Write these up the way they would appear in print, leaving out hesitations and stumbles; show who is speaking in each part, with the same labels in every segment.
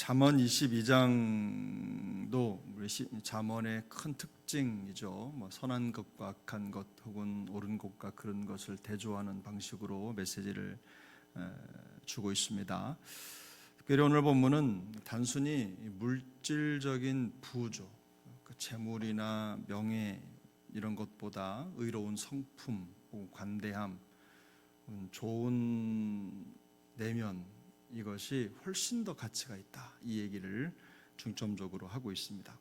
Speaker 1: 잠언 22장도 우리 잠언의 큰 특징이죠. 선한 것과 악한 것 혹은 옳은 것과 그런 것을 대조하는 방식으로 메시지를 주고 있습니다. 특별히 오늘 본문은 단순히 물질적인 부조, 재물이나 명예 이런 것보다 의로운 성품, 관대함, 좋은 내면 이것이 훨씬 더 가치가 있다, 이 얘기를 중점적으로 하고 있습니다.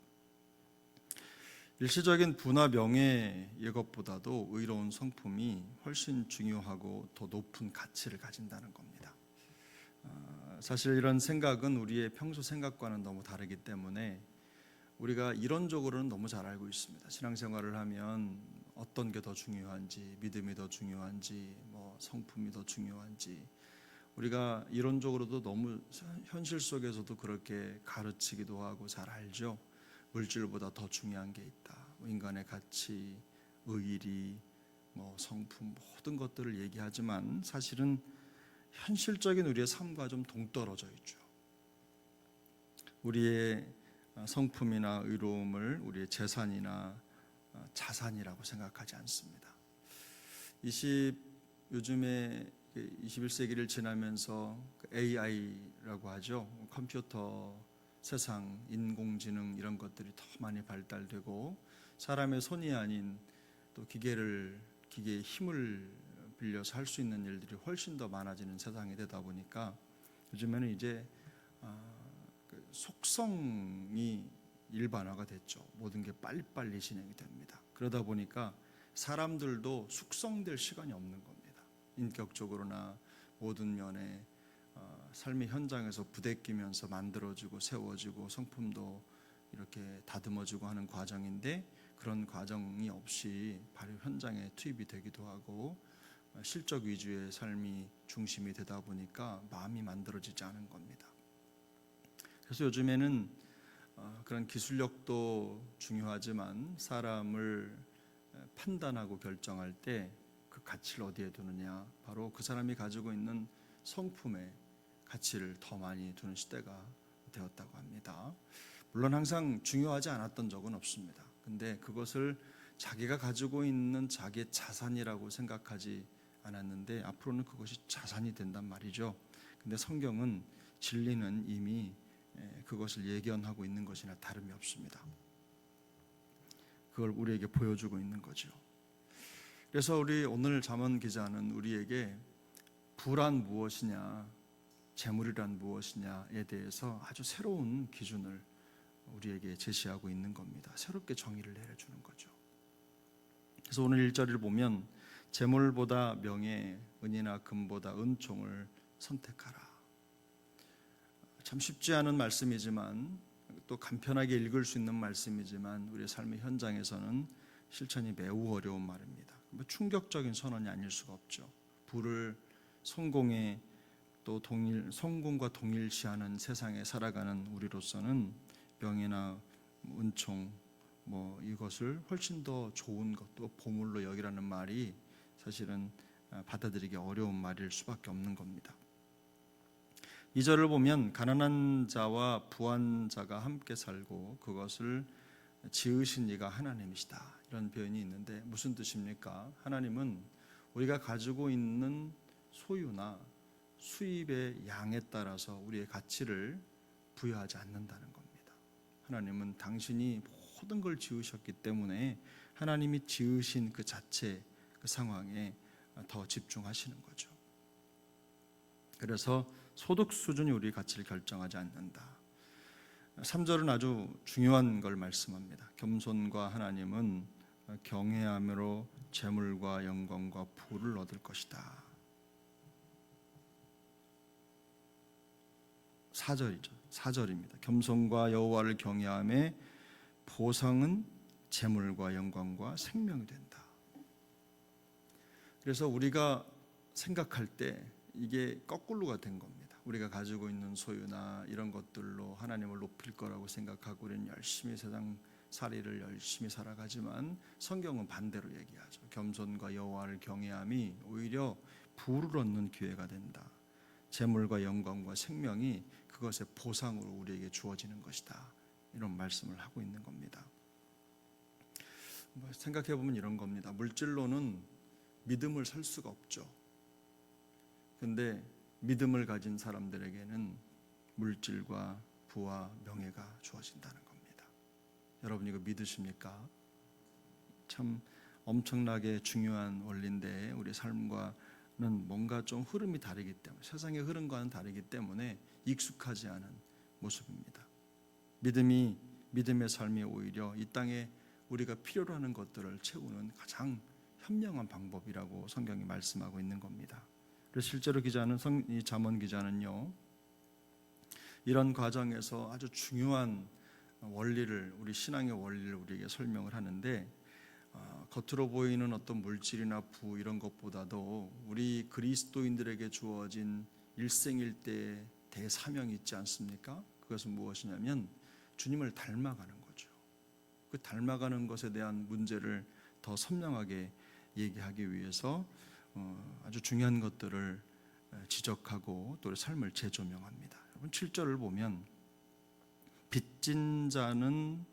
Speaker 1: 일시적인 부나 명예 이것보다도 의로운 성품이 훨씬 중요하고 더 높은 가치를 가진다는 겁니다. 사실 이런 생각은 우리의 평소 생각과는 너무 다르기 때문에 우리가 이론적으로는 너무 잘 알고 있습니다. 신앙생활을 하면 어떤 게 더 중요한지, 믿음이 더 중요한지, 성품이 더 중요한지, 우리가 이론적으로도 너무 현실 속에서도 그렇게 가르치기도 하고 잘 알죠. 물질보다 더 중요한 게 있다. 인간의 가치, 의리, 성품 모든 것들을 얘기하지만 사실은 현실적인 우리의 삶과 좀 동떨어져 있죠. 우리의 성품이나 의로움을 우리의 재산이나 자산이라고 생각하지 않습니다. 요즘에 21세기를 지나면서 AI라고 하죠. 컴퓨터 세상, 인공지능 이런 것들이 더 많이 발달되고 사람의 손이 아닌 또 기계의 힘을 빌려서 할 수 있는 일들이 훨씬 더 많아지는 세상이 되다 보니까 요즘에는 이제 속성이 일반화가 됐죠. 모든 게 빨리빨리 진행이 됩니다. 그러다 보니까 사람들도 숙성될 시간이 없는 겁니다. 인격적으로나 모든 면에 삶의 현장에서 부대끼면서 만들어지고 세워지고 성품도 이렇게 다듬어지고 하는 과정인데, 그런 과정이 없이 바로 현장에 투입이 되기도 하고 실적 위주의 삶이 중심이 되다 보니까 마음이 만들어지지 않은 겁니다. 그래서 요즘에는 그런 기술력도 중요하지만 사람을 판단하고 결정할 때 그 가치를 어디에 두느냐, 바로 그 사람이 가지고 있는 성품의 가치를 더 많이 두는 시대가 되었다고 합니다. 물론 항상 중요하지 않았던 적은 없습니다. 근데 그것을 자기가 가지고 있는 자기의 자산이라고 생각하지 않았는데 앞으로는 그것이 자산이 된단 말이죠. 근데 성경은 진리는 이미 그것을 예견하고 있는 것이나 다름이 없습니다. 그걸 우리에게 보여주고 있는 거죠. 그래서 우리 오늘 잠언 기자는 우리에게 부란 무엇이냐, 재물이란 무엇이냐에 대해서 아주 새로운 기준을 우리에게 제시하고 있는 겁니다. 새롭게 정의를 내려주는 거죠. 그래서 오늘 1절을 보면 재물보다 명예, 은이나 금보다 은총을 선택하라. 참 쉽지 않은 말씀이지만 또 간편하게 읽을 수 있는 말씀이지만 우리의 삶의 현장에서는 실천이 매우 어려운 말입니다. 충격적인 선언이 아닐 수가 없죠. 부를 성공과 동일시하는 세상에 살아가는 우리로서는 명예나 은총 이것을 훨씬 더 좋은 것도 보물로 여기라는 말이 사실은 받아들이기 어려운 말일 수밖에 없는 겁니다. 2절을 보면 가난한 자와 부한 자가 함께 살고 그것을 지으신 이가 하나님이시다, 이런 표현이 있는데 무슨 뜻입니까? 하나님은 우리가 가지고 있는 소유나 수입의 양에 따라서 우리의 가치를 부여하지 않는다는 겁니다. 하나님은 당신이 모든 걸 지으셨기 때문에 하나님이 지으신 그 자체, 그 상황에 더 집중하시는 거죠. 그래서 소득 수준이 우리 가치를 결정하지 않는다. 3절은 아주 중요한 걸 말씀합니다. 겸손과 하나님은 경외함으로 재물과 영광과 부를 얻을 것이다. 4절입니다. 겸손과 여호와를 경외함에 보상은 재물과 영광과 생명이 된다. 그래서 우리가 생각할 때 이게 거꾸로가 된 겁니다. 우리가 가지고 있는 소유나 이런 것들로 하나님을 높일 거라고 생각하고 우리는 열심히 세상 살이를 열심히 살아가지만 성경은 반대로 얘기하죠. 겸손과 여호와를 경외함이 오히려 부를 얻는 기회가 된다. 재물과 영광과 생명이 그것의 보상으로 우리에게 주어지는 것이다. 이런 말씀을 하고 있는 겁니다. 생각해 보면 이런 겁니다. 물질로는 믿음을 살 수가 없죠. 근데 믿음을 가진 사람들에게는 물질과 부와 명예가 주어진다는 겁니다. 여러분 이거 믿으십니까? 참 엄청나게 중요한 원리인데 우리 삶과는 뭔가 좀 흐름이 다르기 때문에, 세상의 흐름과는 다르기 때문에 익숙하지 않은 모습입니다. 믿음의 삶이 오히려 이 땅에 우리가 필요로 하는 것들을 채우는 가장 현명한 방법이라고 성경이 말씀하고 있는 겁니다. 그래서 실제로 이 잠언 기자는요, 이런 과정에서 아주 중요한 원리를, 우리 신앙의 원리를 우리에게 설명을 하는데, 겉으로 보이는 어떤 물질이나 부 이런 것보다도 우리 그리스도인들에게 주어진 일생일대의 대사명이 있지 않습니까? 그것은 무엇이냐면 주님을 닮아가는 거죠. 그 닮아가는 것에 대한 문제를 더 선명하게 얘기하기 위해서 아주 중요한 것들을 지적하고 또 삶을 재조명합니다. 여러분 7절을 보면 빚진 자는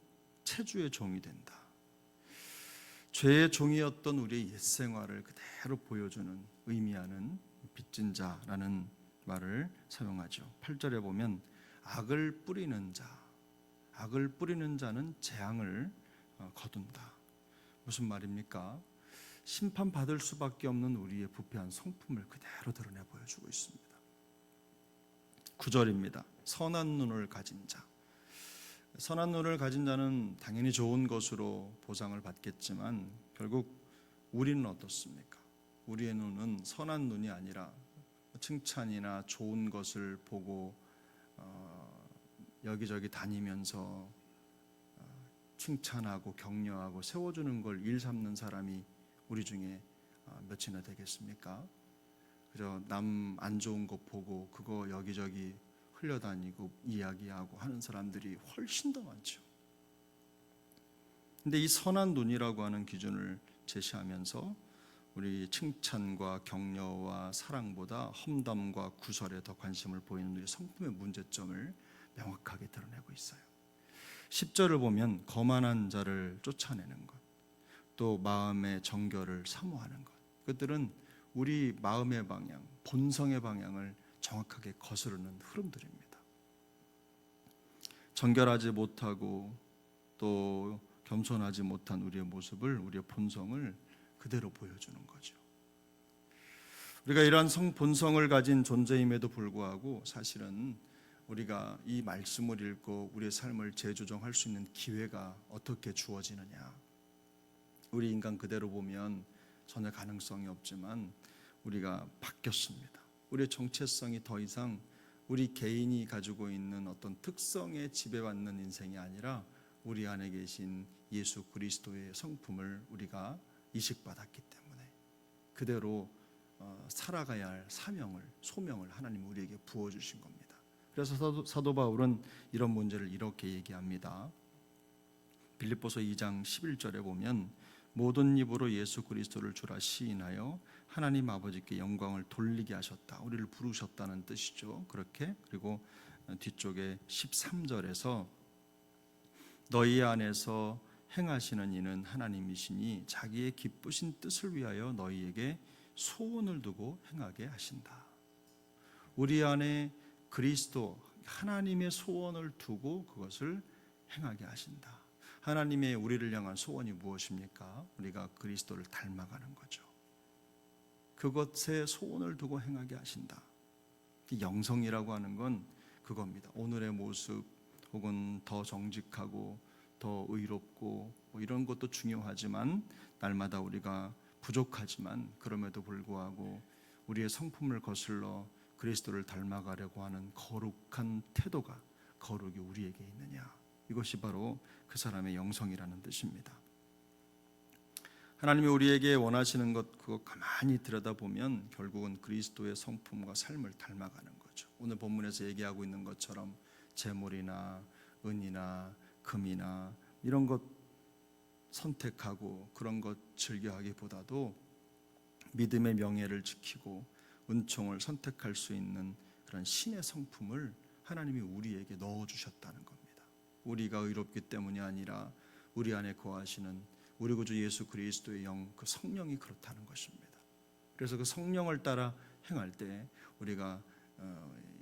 Speaker 1: 체주의 종이 된다. 죄의 종이었던 우리의 옛 생활을 그대로 보여주는, 의미하는 빚진 자라는 말을 사용하죠. 8절에 보면 악을 뿌리는 자는 재앙을 거둔다. 무슨 말입니까? 심판받을 수밖에 없는 우리의 부패한 성품을 그대로 드러내 보여주고 있습니다. 9절입니다. 선한 눈을 가진 자. 선한 눈을 가진 자는 당연히 좋은 것으로 보상을 받겠지만 결국 우리는 어떻습니까? 우리의 눈은 선한 눈이 아니라 칭찬이나 좋은 것을 보고 여기저기 다니면서 칭찬하고 격려하고 세워주는 걸 일 삼는 사람이 우리 중에 몇이나 되겠습니까? 그저 남 안 좋은 것 보고 그거 여기저기 흘려다니고 이야기하고 하는 사람들이 훨씬 더 많죠. 근데 이 선한 눈이라고 하는 기준을 제시하면서 우리 칭찬과 격려와 사랑보다 험담과 구설에 더 관심을 보이는 우리 성품의 문제점을 명확하게 드러내고 있어요. 10절을 보면 거만한 자를 쫓아내는 것, 또 마음의 정결을 사모하는 것, 그것들은 우리 마음의 방향, 본성의 방향을 정확하게 거스르는 흐름들입니다. 정결하지 못하고 또 겸손하지 못한 우리의 모습을, 우리의 본성을 그대로 보여주는 거죠. 우리가 이러한 본성을 가진 존재임에도 불구하고 사실은 우리가 이 말씀을 읽고 우리의 삶을 재조정할 수 있는 기회가 어떻게 주어지느냐. 우리 인간 그대로 보면 전혀 가능성이 없지만 우리가 바뀌었습니다. 우리의 정체성이 더 이상 우리 개인이 가지고 있는 어떤 특성에 지배받는 인생이 아니라 우리 안에 계신 예수 그리스도의 성품을 우리가 이식받았기 때문에 그대로 살아가야 할 소명을 하나님 우리에게 부어주신 겁니다. 그래서 사도 바울은 이런 문제를 이렇게 얘기합니다. 빌립보서 2장 11절에 보면 모든 입으로 예수 그리스도를 주라 시인하여 하나님 아버지께 영광을 돌리게 하셨다. 우리를 부르셨다는 뜻이죠. 그렇게. 그리고 뒤쪽에 13절에서 너희 안에서 행하시는 이는 하나님이시니 자기의 기쁘신 뜻을 위하여 너희에게 소원을 두고 행하게 하신다. 우리 안에 그리스도 하나님의 소원을 두고 그것을 행하게 하신다. 하나님의 우리를 향한 소원이 무엇입니까? 우리가 그리스도를 닮아가는 거죠. 그것에 소원을 두고 행하게 하신다. 영성이라고 하는 건 그겁니다. 오늘의 모습 혹은 더 정직하고 더 의롭고 이런 것도 중요하지만 날마다 우리가 부족하지만 그럼에도 불구하고 우리의 성품을 거슬러 그리스도를 닮아가려고 하는 거룩한 태도가, 거룩이 우리에게 있느냐. 이것이 바로 그 사람의 영성이라는 뜻입니다. 하나님이 우리에게 원하시는 것, 그거 가만히 들여다보면 결국은 그리스도의 성품과 삶을 닮아가는 거죠. 오늘 본문에서 얘기하고 있는 것처럼 재물이나 은이나 금이나 이런 것 선택하고 그런 것 즐겨하기보다도 믿음의 명예를 지키고 은총을 선택할 수 있는 그런 신의 성품을 하나님이 우리에게 넣어주셨다는 겁니다. 우리가 의롭기 때문이 아니라 우리 안에 거하시는 우리 구주 예수 그리스도의 영, 그 성령이 그렇다는 것입니다. 그래서 그 성령을 따라 행할 때 우리가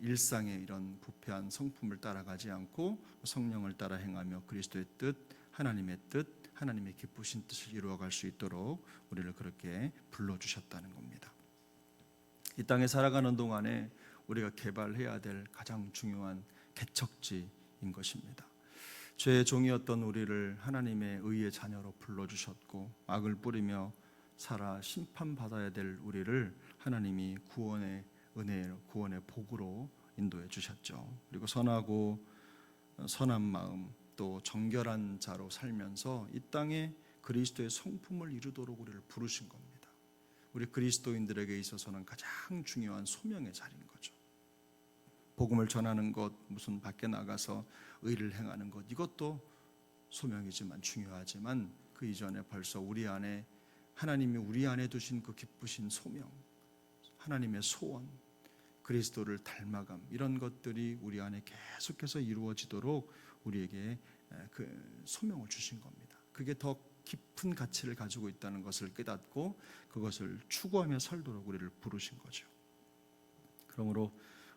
Speaker 1: 일상의 이런 부패한 성품을 따라가지 않고 성령을 따라 행하며 그리스도의 뜻, 하나님의 뜻, 하나님의 기쁘신 뜻을 이루어갈 수 있도록 우리를 그렇게 불러주셨다는 겁니다. 이 땅에 살아가는 동안에 우리가 개발해야 될 가장 중요한 개척지인 것입니다. 죄의 종이었던 우리를 하나님의 의의 자녀로 불러주셨고 악을 뿌리며 살아 심판받아야 될 우리를 하나님이 구원의 은혜로, 구원의 복으로 인도해 주셨죠. 그리고 선하고 선한 마음 또 정결한 자로 살면서 이 땅에 그리스도의 성품을 이루도록 우리를 부르신 겁니다. 우리 그리스도인들에게 있어서는 가장 중요한 소명의 자리인 거죠. 복음을 전하는 것, 무슨 밖에 나가서 의를 행하는 것, 이것도 소명이지만 중요하지만 그 이전에 벌써 우리 안에 하나님이 우리 안에 두신 그 기쁘신 소명, 하나님의 소원, 그리스도를 닮아감, 이런 것들이 우리 안에 계속해서 이루어지도록 우리에게 그 소명을 주신 겁니다. 그게 더 깊은 가치를 가지고 있다는 것을 깨닫고 그것을 추구하며 살도록 우리를 부르신 거죠. 그러므로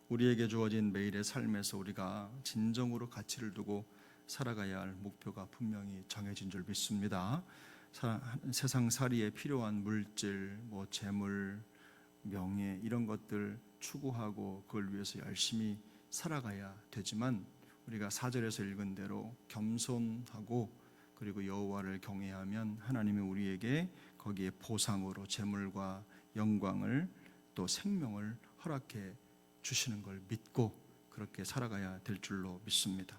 Speaker 1: 우리에게 주어진 매일의 삶에서 우리가 진정으로 가치를 두고 살아가야 할 목표가 분명히 정해진 줄 믿습니다. 세상살이에 필요한 물질, 재물, 명예 이런 것들 추구하고 그걸 위해서 열심히 살아가야 되지만 우리가 4절에서 읽은 대로 겸손하고 그리고 여호와를 경외하면 하나님이 우리에게 거기에 보상으로 재물과 영광을 또 생명을 허락해 주시는 걸 믿고 그렇게 살아가야 될 줄로 믿습니다.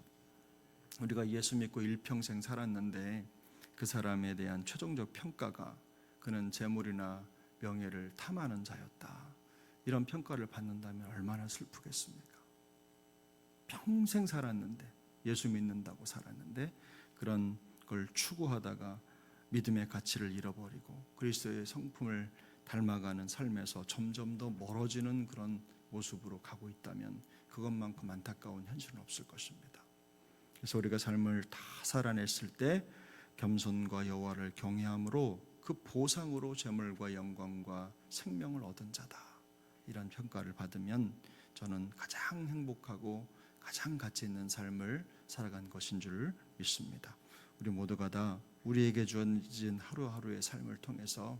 Speaker 1: 우리가 예수 믿고 일평생 살았는데 그 사람에 대한 최종적 평가가 그는 재물이나 명예를 탐하는 자였다, 이런 평가를 받는다면 얼마나 슬프겠습니까? 평생 살았는데, 예수 믿는다고 살았는데 그런 걸 추구하다가 믿음의 가치를 잃어버리고 그리스도의 성품을 닮아가는 삶에서 점점 더 멀어지는 그런 모습으로 가고 있다면 그것만큼 안타까운 현실은 없을 것입니다. 그래서 우리가 삶을 다 살아냈을 때 겸손과 여호와를 경외함으로 그 보상으로 재물과 영광과 생명을 얻은 자다, 이런 평가를 받으면 저는 가장 행복하고 가장 가치 있는 삶을 살아간 것인 줄 믿습니다. 우리 모두가 다 우리에게 주어진 하루하루의 삶을 통해서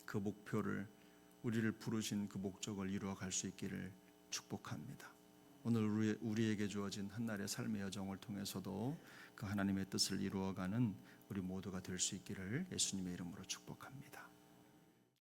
Speaker 1: 그 목표를, 우리를 부르신 그 목적을 이루어갈 수 있기를 축복합니다. 오늘 우리에게 주어진 한날의 삶의 여정을 통해서도 그 하나님의 뜻을 이루어가는 우리 모두가 될 수 있기를 예수님의 이름으로 축복합니다.